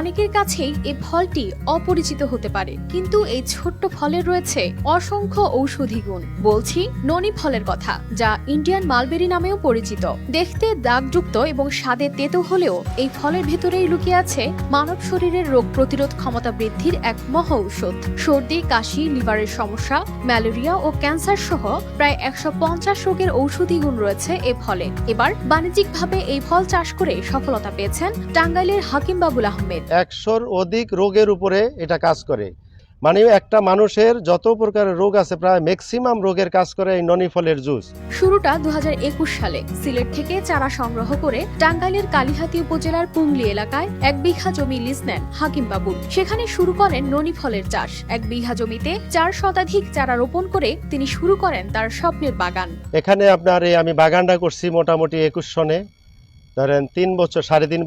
অনেকের কাছেই এই ফলটি অপরিচিত হতে পারে, কিন্তু এই ছোট্ট ফলের রয়েছে অসংখ্য ঔষধি গুণ। বলছি ননি ফলের কথা, যা ইন্ডিয়ান মালবেরি নামেও পরিচিত। দেখতে দাগযুক্ত এবং স্বাদে তেতো হলেও এই ফলের ভেতরেই লুকিয়ে আছে মানব শরীরের রোগ প্রতিরোধ ক্ষমতা বৃদ্ধির এক মহা ঔষধ। সর্দি, কাশি, লিভারের সমস্যা, ম্যালেরিয়া ও ক্যান্সার সহ প্রায় 150 রোগের ঔষধি গুণ রয়েছে এ ফলে। এবার বাণিজ্যিকভাবে এই ফল চাষ করে সফলতা পেয়েছেন টাঙ্গাইলের হাকিম বাবুল আহমেদ। 100-র অধিক রোগের উপরে এটা কাজ করে। মানে একটা মানুষের যত প্রকারের রোগ আছে প্রায় ম্যাক্সিমাম রোগের কাজ করে এই ননি ফলের জুস। শুরুটা 2021 সালে সিলেট থেকে চারা সংগ্রহ করে টাঙ্গাইলের কালিহাতী উপজেলার পুংলি এলাকায় 1 বিঘা জমি লিজ নেন হাকিম বাবুল। সেখানে শুরু করেন ননি ফলের চাষ। 1 বিঘা জমিতে 4 শতাধিক চারা রোপণ করে তিনি শুরু করেন তার স্বপ্নের বাগান। এখানে আপনার আমি বাগানটা করছি মোটামুটি 21 সনে, ধরেন 3 বছর 3.5